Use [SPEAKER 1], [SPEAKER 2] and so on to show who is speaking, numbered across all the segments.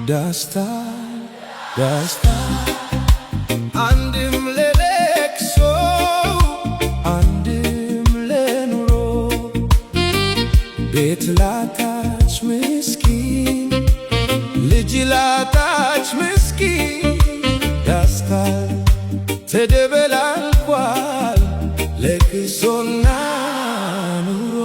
[SPEAKER 1] ደስታ ደስታ አንድም ለለቅሶ አንድም ለኑሮ ቤት ላጣች ምስኪን ልጅ ላጣች ምስኪን ደስታ ተደበላልቋል ለቅሶና ኑሮ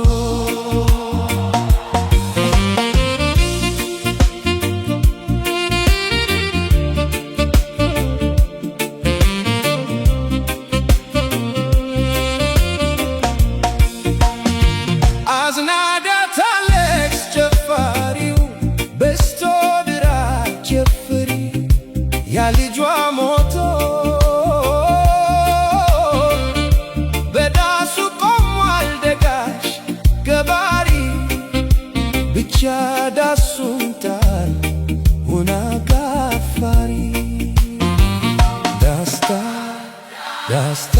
[SPEAKER 1] አዝናዳታለች ጨፋሪው በስቶ ድራሽ ጨፍሪ ያ ልጇ ሞቶ በዳሱ ቆሟል ደጋሽ ገባሪ ብቻ ዳሱን ጣል ሆና ጋፋሪ ደስታ ደስታ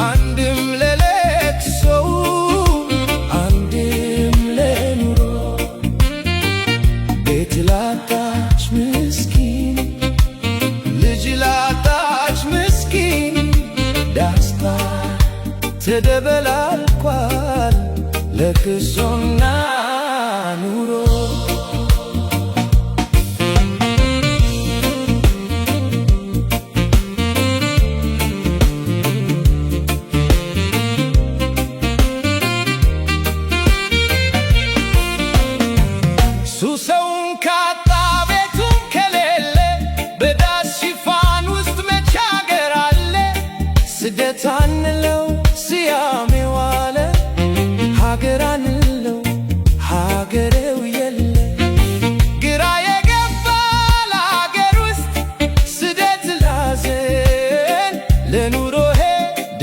[SPEAKER 1] አንድም ለለቅሶ አንድም ለኑሮ ቤት ላጣች ምስኪን ልጅ ላጣች ምስኪን ደስታ ተደበላልቋል ለቅሶና ኑሮ ሰውን ካጣ ቤቱም ከሌለ በዳስ ሽፋን ውስጥ መች አገር አለ ስደት አንለው ስያሜው አለ ሀገር አንለው ሀገሬው የለ ግራ የገባ ለሀገር ውስጥ ስደት ላዘን ለኑሮሄ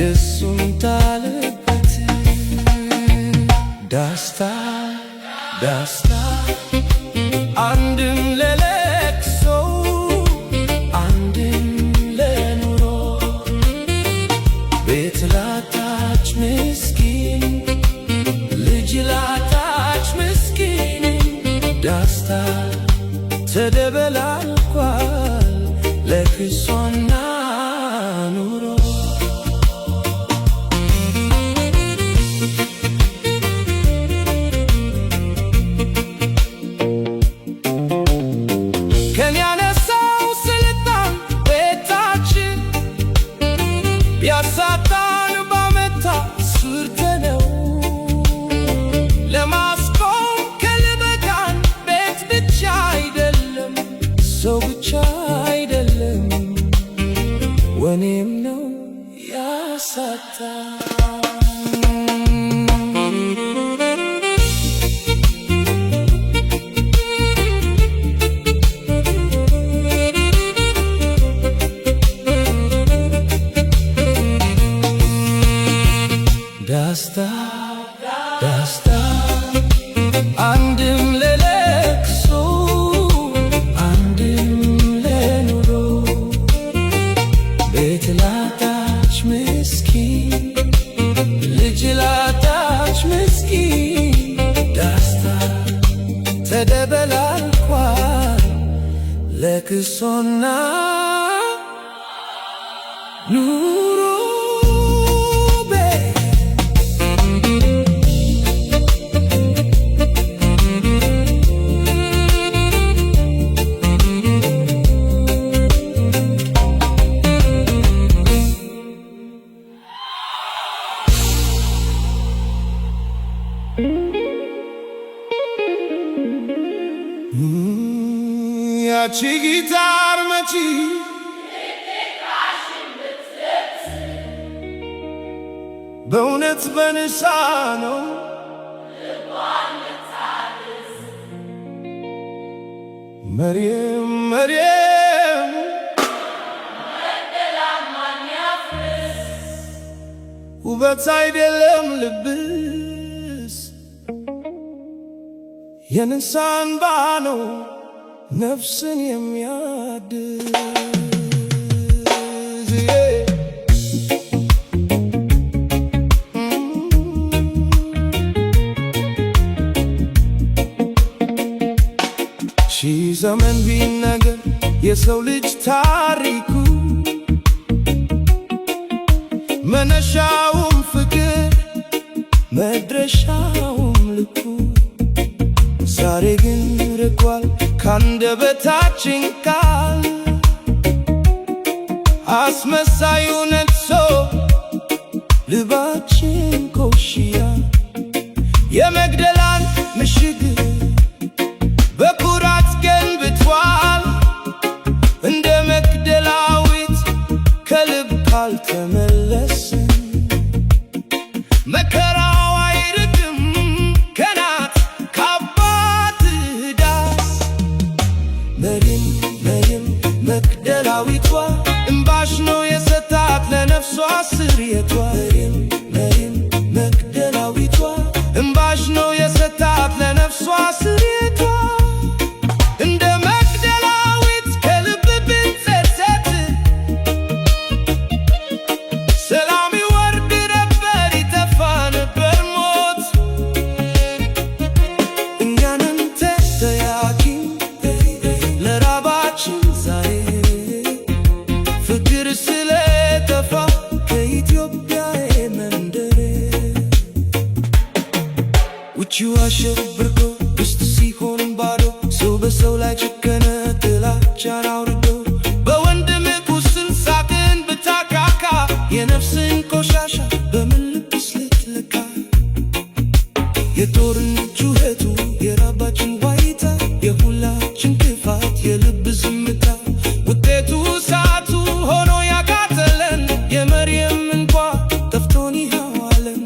[SPEAKER 1] ደሱን ታለበት ደስታ ደስታ አንድም ለለቅሶ አንድም ለኑሮ ቤት ላጣች ምስኪን ልጅ ላጣች ምስኪን ደስታ ተደበላልቋል ለቅሶና ኑሮ ያሳጣን ባመታ ስርተነው ለማስቆም ከልበቃን ቤት ብቻ አይደለም ሰው ብቻ አይደለም ወኔም ነው ያሳጣን ደስታ ደስታ አንድም ለለቅሶ አንድም ለኑሮ ቤት ላጣች ምስኪን ልጅ ላጣች ምስኪን ደስታ ተደበላልቋል ለቅሶና ኑሮ ያቺ ጊታር መቺ በእውነት በንሳ ነው መርየም መርየም ውበት አይደለም ልብስ የንሳ እንባ ነው ነፍስን የሚያድስ ሺህ ዘመን ቢነገር የሰው ልጅ ታሪኩ መነሻውም ፍቅር መድረሻውም ልኩ ዛሬ ግን ርቋል ካንደበታችን ቃል አስመሳዩ ነግሶ ልባችን ኮሽያ የመግደላን ምሽግ በኩራት ገንብቷል። እንደ መግደላዊት ከልብ ካልተመለስን መከራው አይርቅም ከናት ከአባት ዳስ። መሪም መግደላዊቷ እምባሽ ነው የሰጣት ለነፍሷ ስርየቷ። መሪም መግደላዊቷ እምባሽ ነው የሰጣት ለነፍሷ ስርየቷ። እንደ መግደላዊት ከልብ ብንጸጸት ሰላም ይወርድ ነበር፣ ይጠፋ ነበር ሞት። እኛንን ተጠያቂ ለራባችን ዛሬ ፍቅር ስለጠፋ ከኢትዮጵያ መንደር ውጪው አሸብርቆ ውስጥ ሲሆን ባዶ ሰው በሰው ላይ ጨከነ ጥላቻን አውርዶ በወንድም ቁስል ሳቅን ብታካካ የነፍስን ቆሻሻ በምን ልብስ ልትለካ? የጦርነት ጩኸቱ የራባችን ዋይታ የሁላችን ክፋት የልብ ዝምታ ውጤቱ እሳቱ ሆኖ ያቃጠለን የመርየም እንኳ ጠፍቶን ይኸው አለን።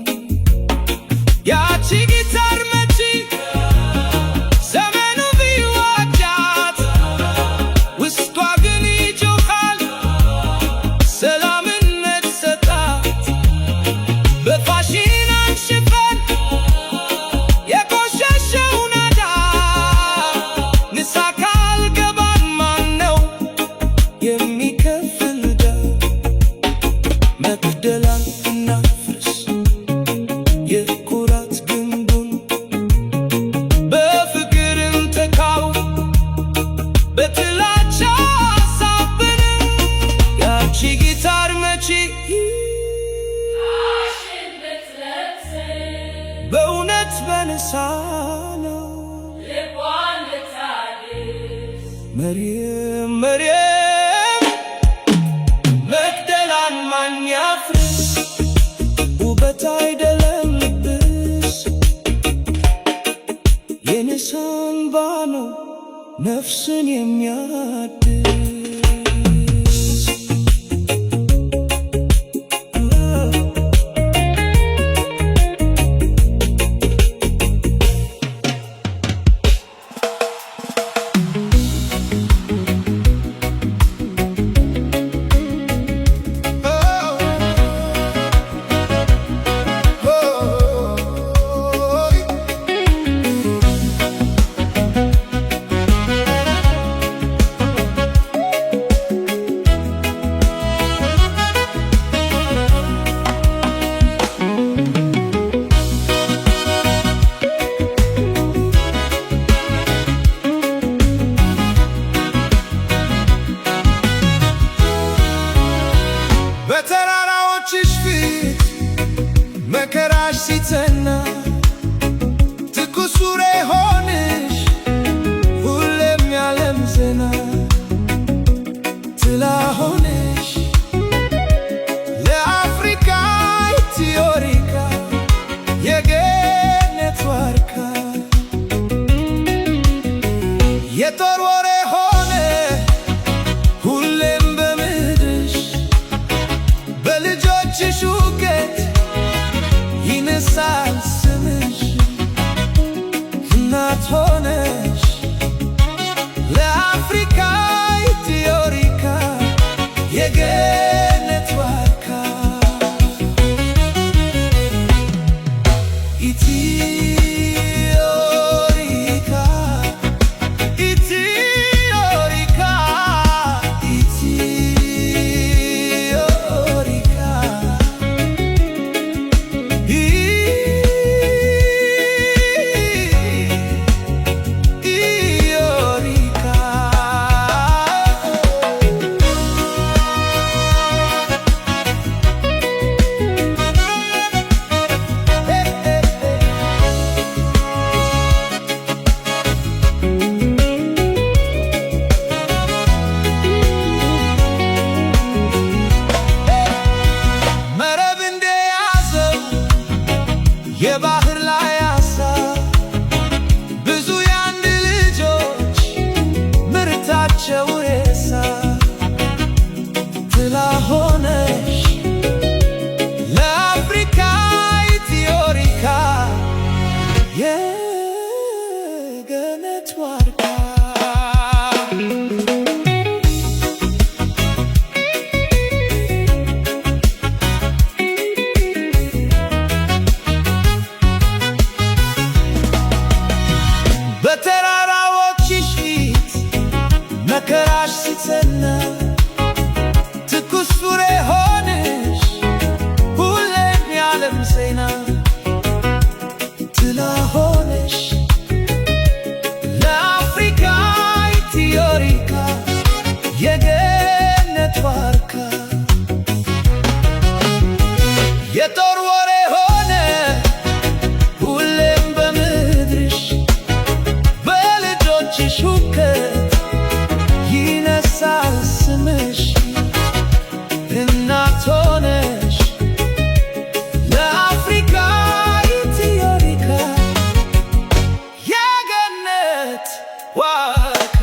[SPEAKER 1] ያቺ ጊታር መቺ ዘመኑ ቢዋጃት ውስጧ ግን ይጮኻል ሰላምን መሰጣት። በፋሽን አንሽፈን የቆሸሸው ናዳ ንስሐ ካልገባን ማን ነው የሚከፍል ዕዳ? መግደላን እናፍርስ የኩራት ግንቡን በፍቅር እንተካው በጥላቻ ሳብን። ያቺ ጊታር መቺ በእውነት በንሳ ነው መርየም መግደላን ማን ያፍርስ? ውበት አይደለም ልብስ የንስሐ እንባ ነው ነፍስን የሚያድስ። በተራራዎችሽ ፊት መከራሽ ሲጸና ትኩስ ሱሬ ሆንሽ ሁሌም ያለም ዜና ጥላ ሆንሽ ለአፍሪካ ኢትዮሪካ የገነት ዋርካ የጦር ወሬ ሆነ ሁሌም በምድርሽ በልጆችሽ ውገት ይነሳል ስምሽ እናት ሆነሽ ለአፍሪካ ኢትዮሪካ የገነት ዋርካ ኢትዮሪካ ኢትዮሪካ ኢትዮሪካ በረከት ይነሳል ስምሽ እናት ሆነሽ ለአፍሪካ ኢትዮሪካ የገነት ዋርካ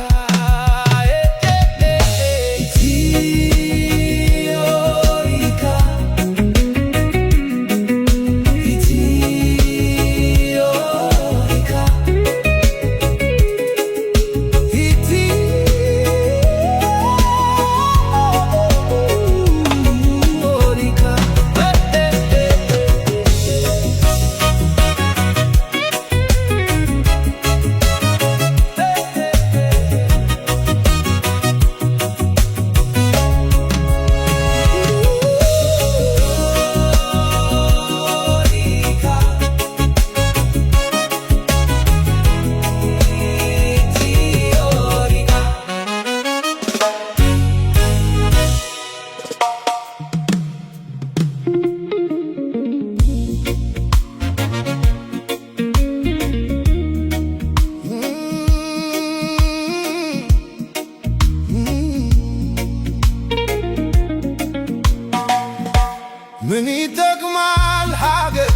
[SPEAKER 1] ምን ይጠቅማል ሀገር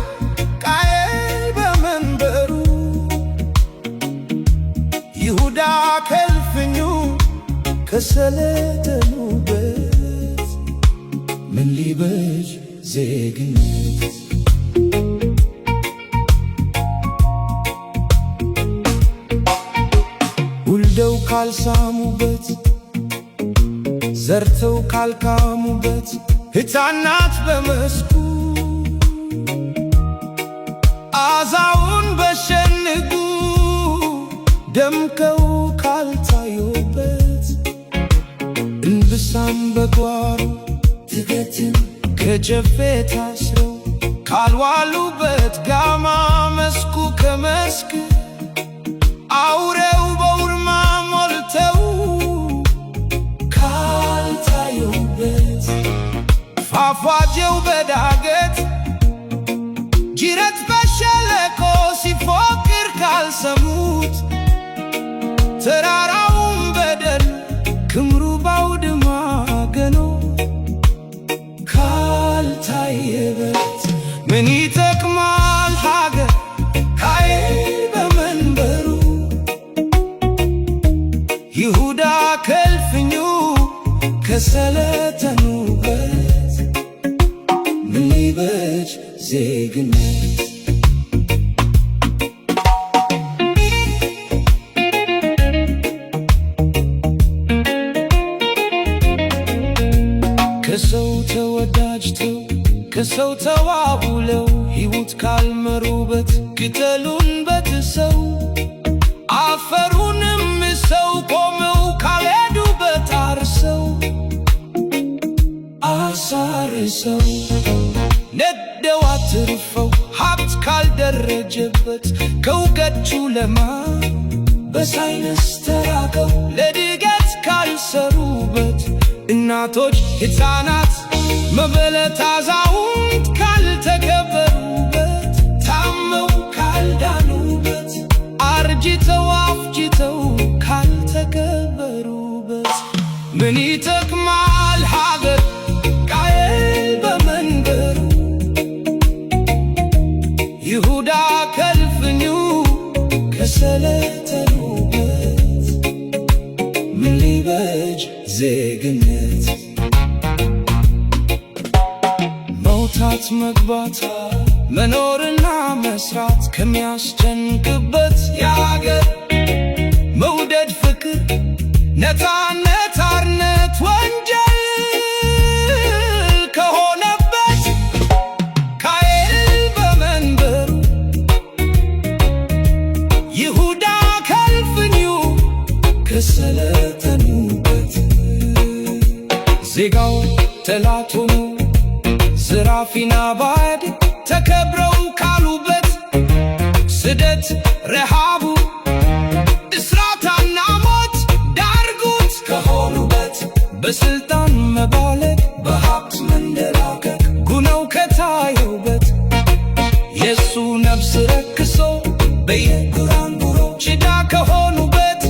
[SPEAKER 1] ቃየል በመንበሩ ይሁዳ ከልፍኙ ከሰለጠኑበት ምን ሊበጅ ዜግነት ውልደው ካልሳሙበት ዘርተው ካልካሙበት ሕፃናት በመስኩ አዛውን በሸንጉ ደምቀው ካልታዩበት እንብሳም በጓሮ ትገትን ከጀፌ ታስረው ካልዋሉበት ጋማ መስኩ ከመስክ አውሬው በውርማ ሞልተው ካልታዩበት ፏፏቴው በዳገት ጅረት በሸለቆ ሲፎክር ካልሰሙት ተራራውን በደን ክምሩ ባውድማ ገኖ ካልታየበት ምን ይጠቅማል ሀገር ቃየል በመንበሩ ይሁዳ ከልፍኙ ከሰለጠኑበት ምን ሊበጅ ዜግነት ከሰው ተወዳጅተው ከሰው ተዋውለው ሕይወት ካልመሩበት ቅጠሉን በጥሰው አፈሩንም ሰው ቆመው ካልሄዱበት አርሰው አሳርሰው ነደው አትርፈው ሀብት ካልደረጀበት ከእውቀት ጨለማ በሳይንስ ተራቀው ለድገት ካልሰሩበት እናቶች ሕፃናት መበለት አዛውንት ካልተከበሩበት ታመው ካልዳኑበት አርጅተው አፍጅተው ካልተከበሩበት ምን ይጠቅማል ሀገር ቃየል በመንበሩ ይሁዳ ከልፍኙ ከሰለጠኑበት ምን ሊበጅ ዜግነት መውጣት መግባት መኖርና መስራት ከሚያስጨንቅበት የአገር መውደድ ፍቅር ነፃነት አርነት ወንጀል ከሆነበት ቃየል በመንበሩ ይሁዳ ከልፍኙ ከሰለጠኑበት ዜጋው ጠላት ሆኖ ዘራፊና ባዕድ ተከብረው ካሉበት ስደት ረሃቡ እስራትና ሞት ዳርጉት ከሆኑበት በስልጣን መባለግ በሀብት መንደላቀቅ ጉነው ከታዩበት የሱ ነፍስ ረክሶ በየጉራንጉሮ ጭዳ ከሆኑበት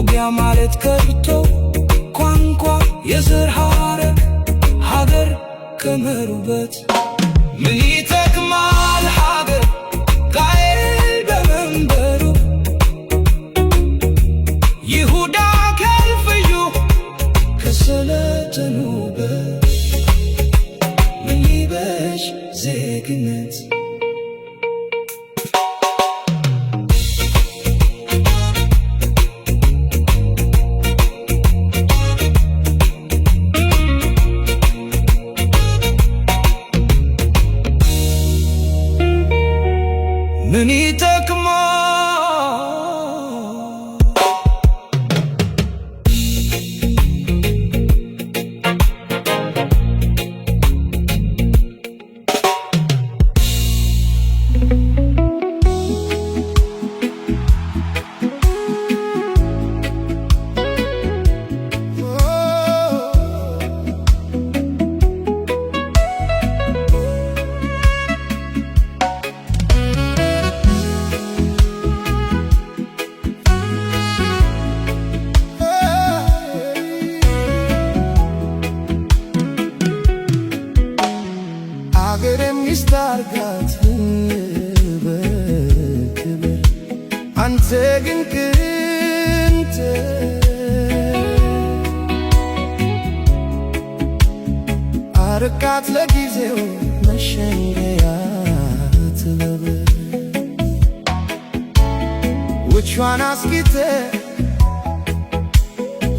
[SPEAKER 1] ውጊያ ማለት ቀርቶ ቋንቋ የዘር ሐረግ ሀገር ከመሩበት ምን ይጠቅማል ሀገር ቃየል በመንበሩ ይሁዳ ከልፍዩ ከሰለጠኑበት ምን ይበሽ ዜግነት ምን ይጠቅማል አገሬን ሚስት አርጋት በክብር አንተ ግን ቅንት አርቃት ለጊዜው መሸንገያ ትለብር ውቿን አስጊተ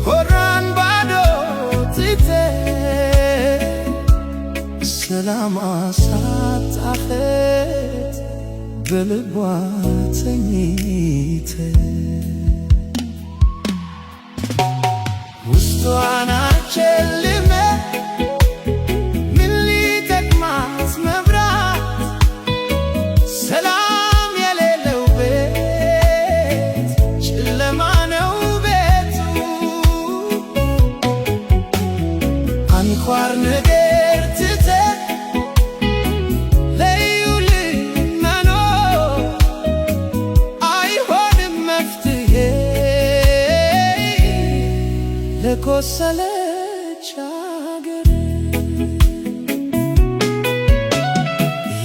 [SPEAKER 1] ሆራን ባዶ ትተ ሰላም አሳጣኸት በልቧ ተኝተ ውስጧን አጨልመ ምን ሊጠቅማት መብራት ሰላም የሌለው ቤት ጨለማ ነው ቤቱ አንኳር ነገር ትተ ለቆሰለች አገር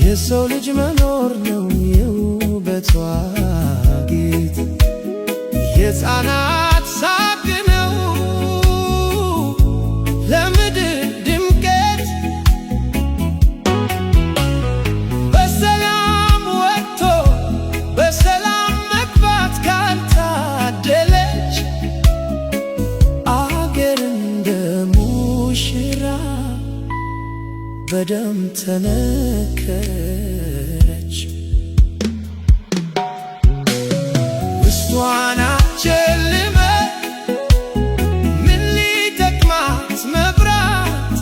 [SPEAKER 1] የሰው ልጅ መኖር ነው የውበቷ ጌጥ የሕፃናት ሳቅ ነው ለምድር ድምቀት በሰላም ወጥቶ በሰላም መግባት ካልታደለች በደም ተነከረች ውስጧን አጨልመ ምን ሊጠቅማት መብራት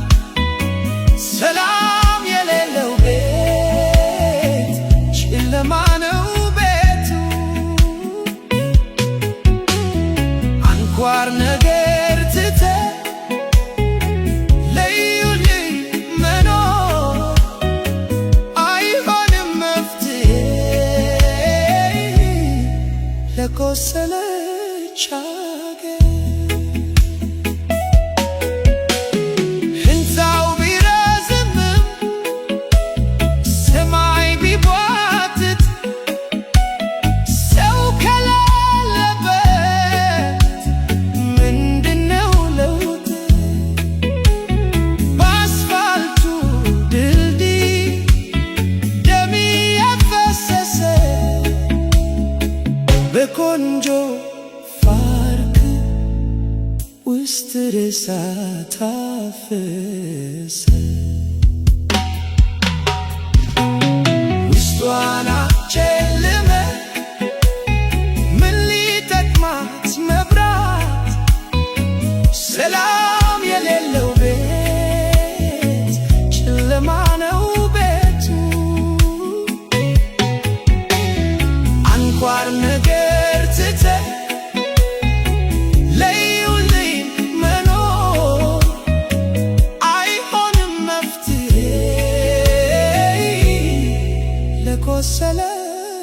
[SPEAKER 1] ሰላም የሌለው ቤት ጨለማ ነው ቤቱ አንኳር ነገር ትተ ለቆሰለች አገር ሕንፃው ቢረዝምም ሰማይ ቢቧጥጥ ሰው ከሌለበት ምንድነው ለውጥ በአስፋልቱ ድልድይ ደም የፈሰሰ በቆንጆ ፓርክ ውስጥ ሬሳ ታፈሰ ውስጧን አጨልመ ምን ሊጠቅማት መብራት ሰላም የሌለው ቤት ጨለማ ነው ቤቱ አንኳር ነገር ለቆሰለች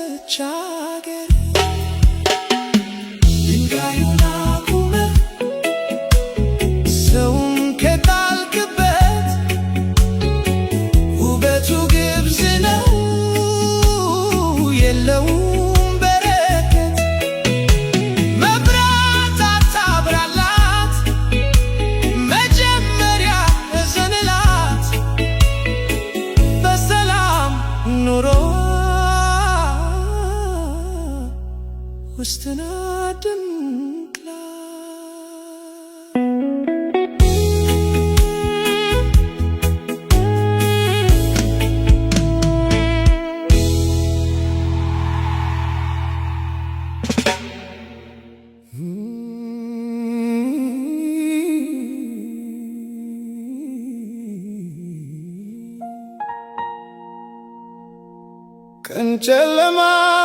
[SPEAKER 1] ጨለማ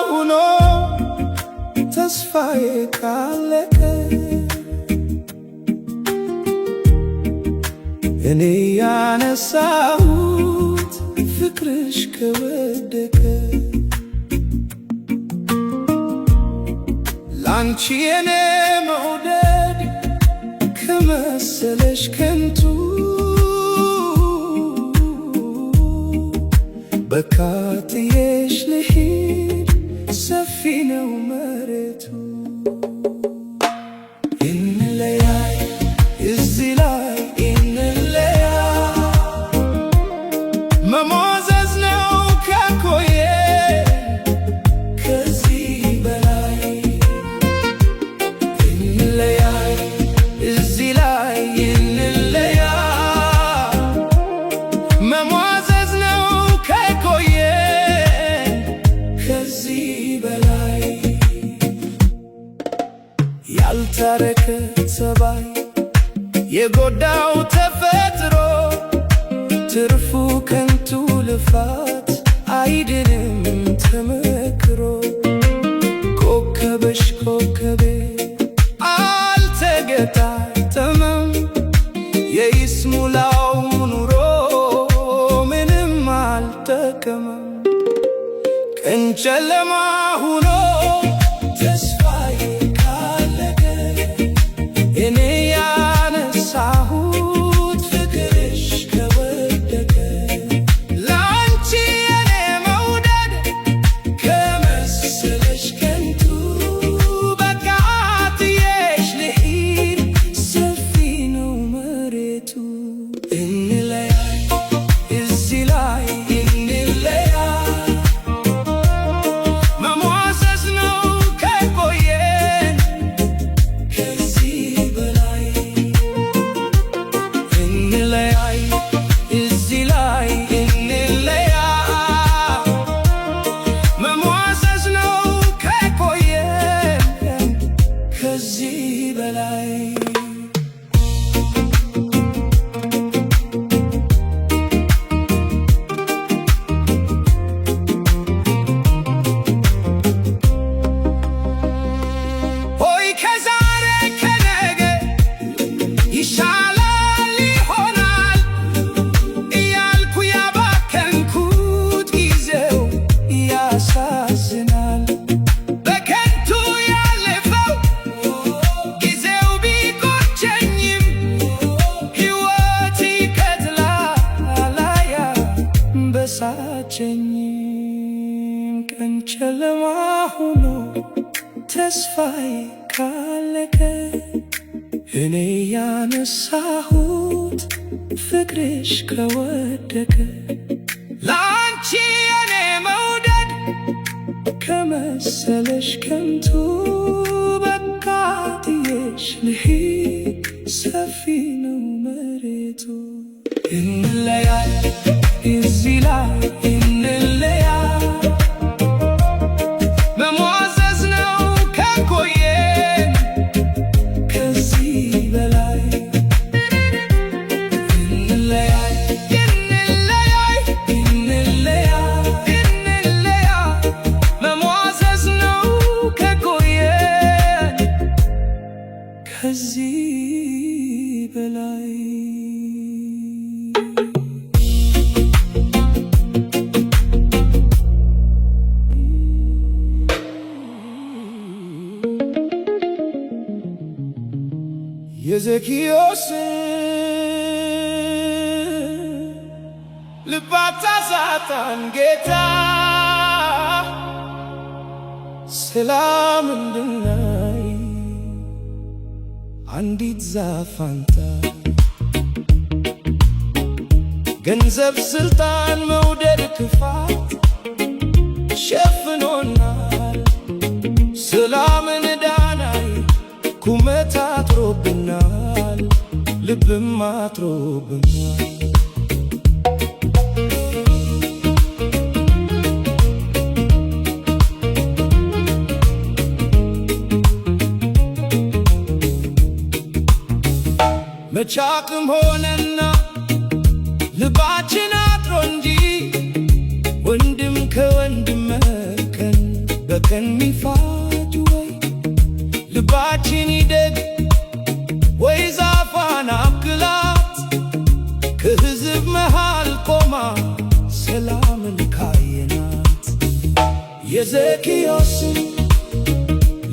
[SPEAKER 1] ሆኖ ተስፋዬ ካለቀ እኔ ያነሳሁት ፍቅርሽ ከወደቀ ላንቺ የኔ መውደድ ከመሰለሽ ከንቱ በቃ ጥዬሽ ልሂድ ሰፊ ነው መሬቱ እንለያይ እዚህ ላይ እንለያይ መሟዘዝ ነው ከኮዬ ከዚህ በላይ እንለያይ እዚህ ላይ እንለያይ መሟዘዝ ነው ከኮዬ ከዚህ በላይ ያልታረከ ጸባይ የጎዳው ተፈጥሮ ትርፉ ከንቱ ልፋት አይድንም ተመክሮ ኮከበሽ ኮከቤ አልተገጣጠመም የይስሙላው ኑሮ ምንም አልጠቀመም ቀን ጨለማ ሆኖ ተስፋዬ ካለቀ እኔ ያነሳሁት ፍቅርሽ ከወደቀ ላንቺ የኔ መውደድ ከመሰለሽ ከንቱ በቃ ጥዬሽ ልሂድ ሰፊ ነው መሬቱ እንለያይ እዚህ ላይ እንለያይ መሟዘዝ ነው ከቆየን ከዚህ በላይ እንለያይ እዚህ ላይ እንለያይ መሟዘዝ ነው ከቆየን ከዚህ በላይ ሆይ ከዛሬ ከነገ ይሻላል ይሆናል እያልኩ ያባከንኩት ጊዜው ያሳዝናል በከንቱ ያለፈው ጊዜው ቢቆጨኝም ሕይወት ይቀጥላል በሳጨኝም ቀን ጨለማ ሆኖ ተስፋዬ ካለቀ እኔ ያነሳሁት ፍቅርሽ ከወደቀ ላንቺ የኔ መውደድ ከመሰለሽ ከንቱ በቃ ጥዬሽ ልሂድ ሰፊ ነው መሬቱ እንለያይ እዚህ ላይ እንለያይ መሟዘዝ ነው ከቆየን ከዚህ በላይ እንለያይ እንለያይ እንለያይ እንለያይ መሟዘዝ ነው ከቆየን ከዚህ በላይ የዘኪዮስ ልብ አታሳጣን ጌታ ሰላም እንድናይ አንዲት ዛፍ አንታ ገንዘብ ስልጣን መውደድ ክፋት ሸፍኖናል ሰላምን ዳናይ ቁመት አጥሮብናል ልብም አጥሮብናል መቻቅም ሆነና ልባችን አጥሮ እንጂ ወንድም ከወንድም ከሚፋጅ ወይ ልባችን ይደግ ወይ ዛፏን አብቅላት ከሕዝብ መሃል ቆማ ሰላምን ካየናት የዘኪዮስን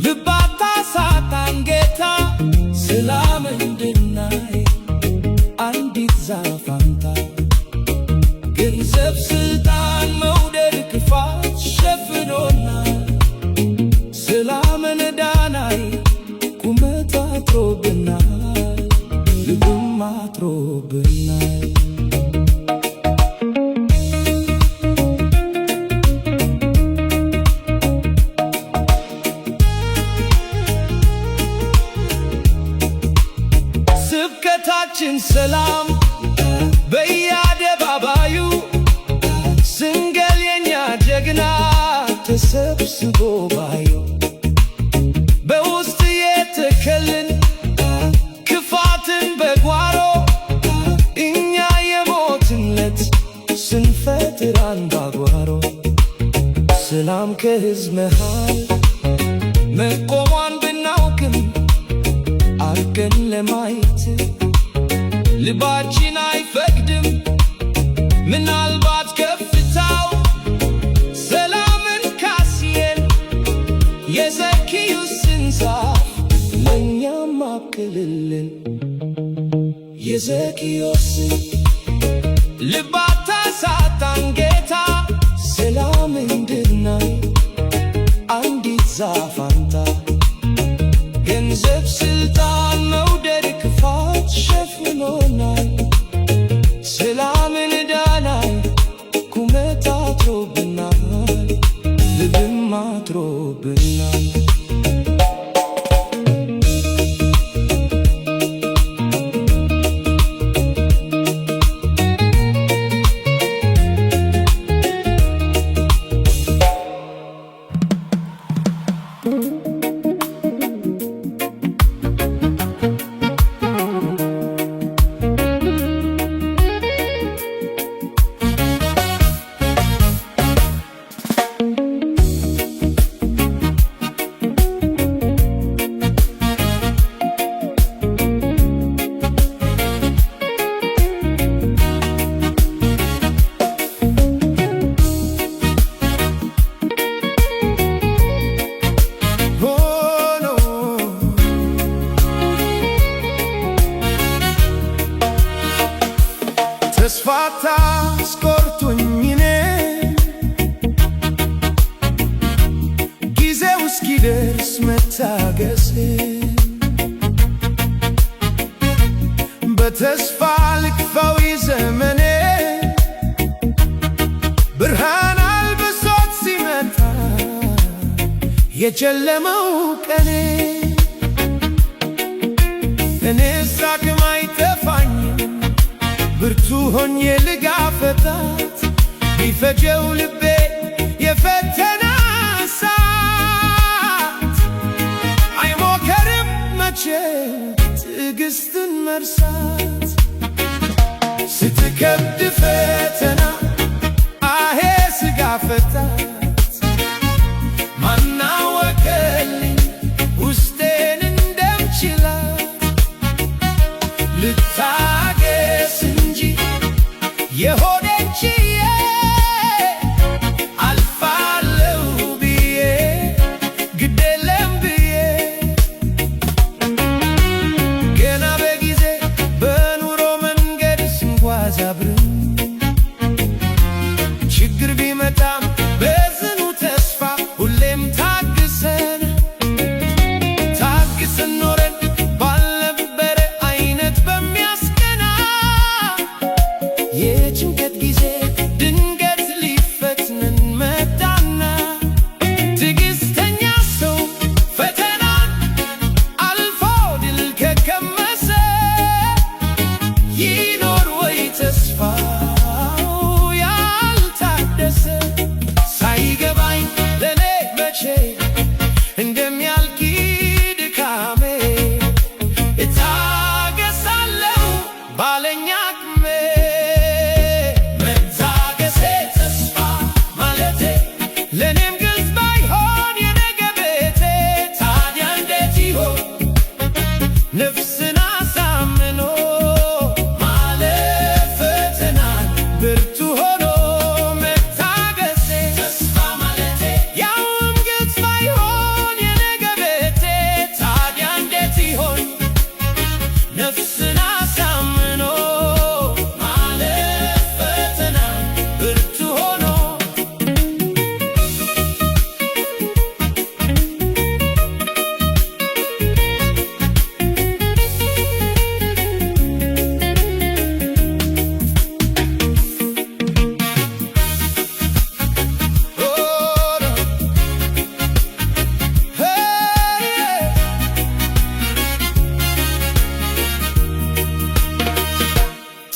[SPEAKER 1] ልብ አታሳጣን ጌታ ሰላም እንድናይ አንዲት ዛፍ አምጣ ገንዘብ ስልጣን መውደድ ክፋት ሸፍኖናል ሰላምን ዳናይ ቁመት አጥሮብናል ልብም አጥሮብናል ስብከታችን ሰላም በየአደባባዩ ስንገል የኛ ጀግና ተሰብስቦ ባዩ በውስጥ የተከልን ክፋትን በጓሮ እኛ የሞትንለት ስንፈጥር አንባጓሮ ሰላም ከሕዝብ መሃል መቆሟን ብናውቅም አርቀን ለማየት ልባችን አይፈቅድም ምናልባት ከፍታው ሰላምን ካስየን የዘኪዮስን ዛፍ ለእኛም አብቅልልን የዘኪዮስን ልብ አታሳጣን ጌታ ሰላም እንድናይ አንዲት ዛፍ አምጣ ገንዘብ ስልጣን መውደድ ክፋት ሸፍኖናል ሰላምን ዳናይ ቁመት አጥሮብናል ልብም አጥሮብናል ተስፋ ታስቆርጡኝ እኔ ጊዜው እስኪደርስ መታገሴ በተስፋ ልክፈው ዘመኔ ብርሃን አልብሶት ሲመጣ የጨለመው ቀኔ እኔስ አቅም አይጠፋኝም ብርቱ ሆኜ ልጋፈጣት ቢፈጀው ልቤ የፈተና እሳት አይሞከርም መቼ ትዕግስትን መርሳት ስትከብድ ፈተና አሄ ስጋፈጣት ማናወቀልኝ ውስጤን እንደምችላት ልታገስ የሆዴን ችዬ አልፋለሁ ብዬ ግዴለም ብዬ ገና በጊዜ በኑሮ መንገድ ስንጓዝ አብረን ችግር ቢመጣም በዝ ነፍስን አሳምኖ ማለፍ ፈተናን ብርቱ ሆኖ መታገሴ ተስፋ ማለቴ ያውም ግልጽ ባይሆን የነገ ቤቴ ታዲያ እንዴት ይሆን ነፍስን አሳምኖ ማለፍ ፈተናን ብርቱ ሆኖ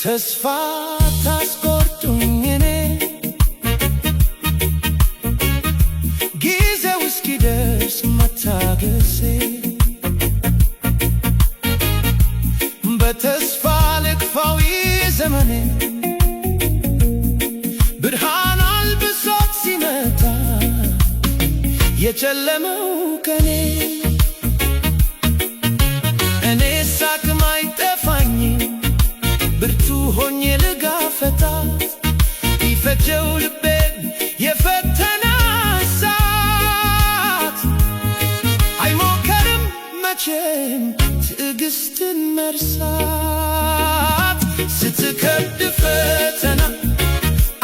[SPEAKER 1] ተስፋ ታስቆርጡኝ እኔ ጊዜው እስኪደርስ መታገሴ በተስፋ ልግፋው ዘመኔ ብርሃን አልብሶት ሲመጣ የጨለመው ቀኔ እኔ ሳቅም አይጠፋኝም ብርቱ ሆኜ ልጋፈጣት ይፈጀው ልቤን የፈተና እሳት አይሞከርም መቼም ትዕግስትን መርሳት ስትከብድ ፈተና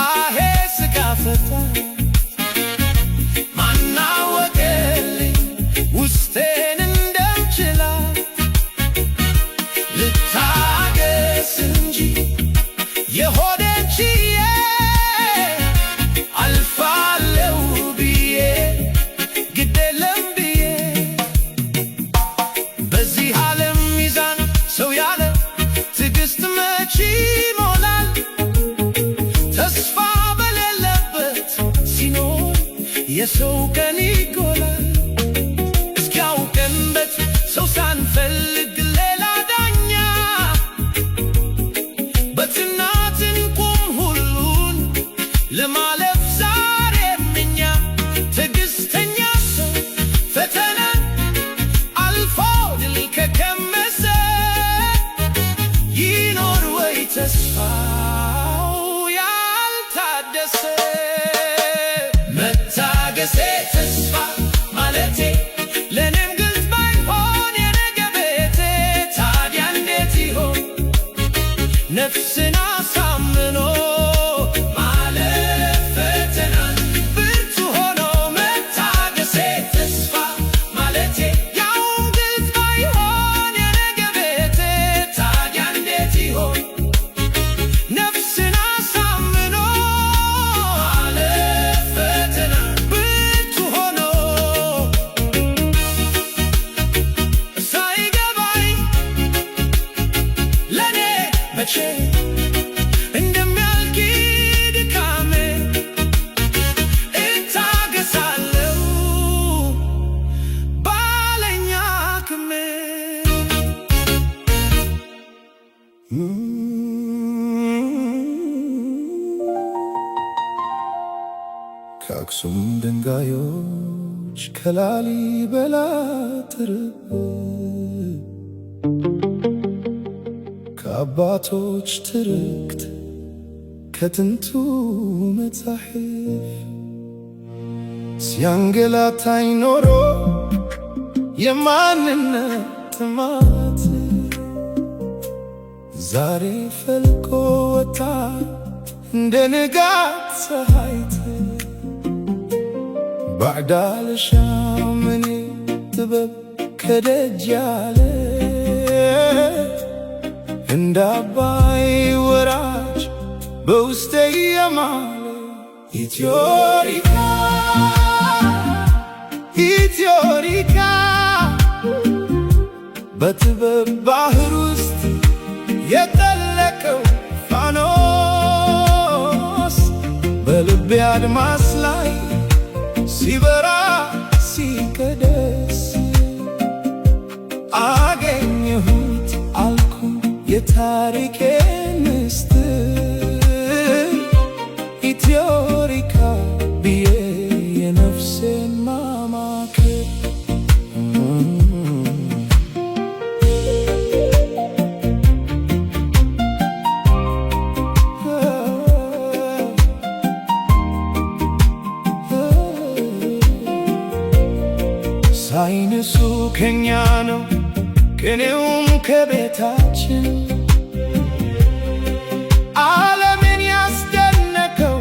[SPEAKER 1] አሄ ስጋፈጣት ማናወቀልኝ ውስጤን እንደምችላት ልታገስ እንጂ የሆዴን ችዬ አልፋለሁ ብዬ ግድ የለም ብዬ በዚህ ዓለም ሚዛን ሰው ያለ ትዕግስት መች ይሞላል ተስፋ በሌለበት ሲኖር የሰው ቀን ይጎላል እስኪያውቀንበት ሰው ሳንፈልግ ሌላ ዳኛ በትናትን ቁም ሁሉን ለማለፍ ዛሬም እኛ ትዕግስተኛ ሰው ፈተናን አልፎ ድል ከቀመሰ ይኖር ወይ ተስፋው ያልታደሰ መታገሴ ተስፋ ማለቴ ለኔም ግልጽ ባይሆን የነገ ቤቴ ታዲያ እንዴት ይሆን ነፍስን አሳምኖ ማለፍ ፈተናን ብርቱ ሆኖ መታገሴ ተስፋ ማለቴ ያውም ግልጽ ባይሆን የነገ ቤቴ ታዲያ እንዴት ይሆን ነፍስን አሳምኖ ማለፍ ፈተናን ብርቱ ሆኖ ሳይገባኝ ለኔ መቼ እንደሚያልቅ ድካሜ እታገሳለሁ ባለኝ አቅሜ ከአክሱም ድንጋዮች ከላሊበላ ጥርብ ከአባቶች ትርክት ከጥንቱ መጻሕፍ ሲያንገላታኝ ኖሮ የማንነት ጥማት ዛሬ ፈልቆ ወጣ እንደ ንጋት ፀሐይት ባዕድ አልሻም እኔ ጥበብ ከደጅ ያለ እንደ አባይ ወራጅ በውስጤ የማለ ኢትዮሪካ ኢትዮሪካ በጥበብ ባህር ውስጥ የጠለቀው ፋኖስ በልቤ አድማስ ላይ ሲበራ ሲቀደስ አገኘሁት አልኩኝ የታሪኬ ምስጢር ኢትዮሪካ ብዬ የነፍሴን ማማከር ቅኔውም ከቤታችን ዓለምን ያስደነቀው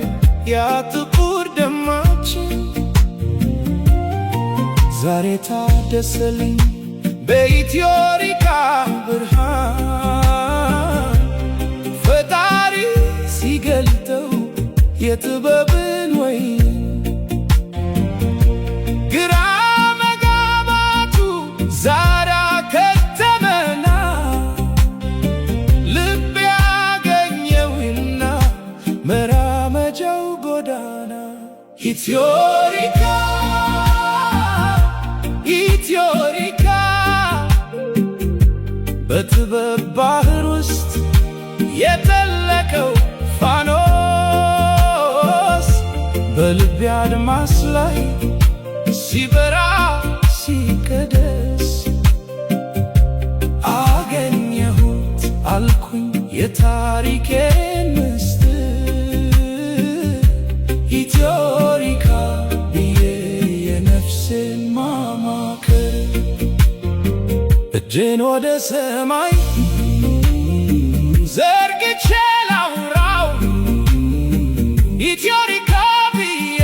[SPEAKER 1] ያ ጥቁር ደማችን ዛሬ ታደሰልኝ በኢትዮሪካ ብርሃን ፈጣሪ ሲገልጠው የጥበብን ወይን ግራ መጋባቱ ዛሬ ከተመና ልብ ያገኘውና መራመጃው ጎዳና ኢትዮሪካ ኢትዮሪካ በጥበብ ባህር ውስጥ የጠለቀው ፋኖስ በልቤ አድማስ ላይ ሲበራ ሲቀደስ አገኘሁት አልኩኝ የታሪኬን ምስጢር ኢትዮሪካ ብዬ የነፍሴን ማማከር እጄን ወደ ሰማይ ዘርግቼ ላውራው ኢትዮሪካ ብዬ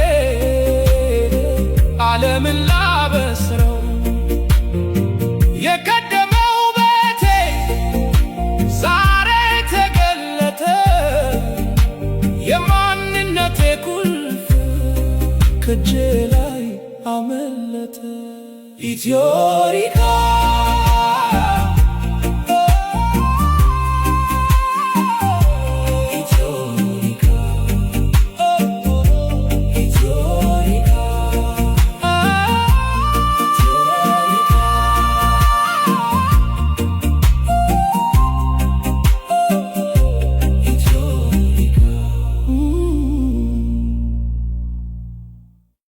[SPEAKER 1] ዓለምን ላበስረው የቀደመው ውበቴ ዛሬ ተገለጠ የማንነቴ ቁልፍ ከእጄ ላይ አመለጠ ኢትዮሪካ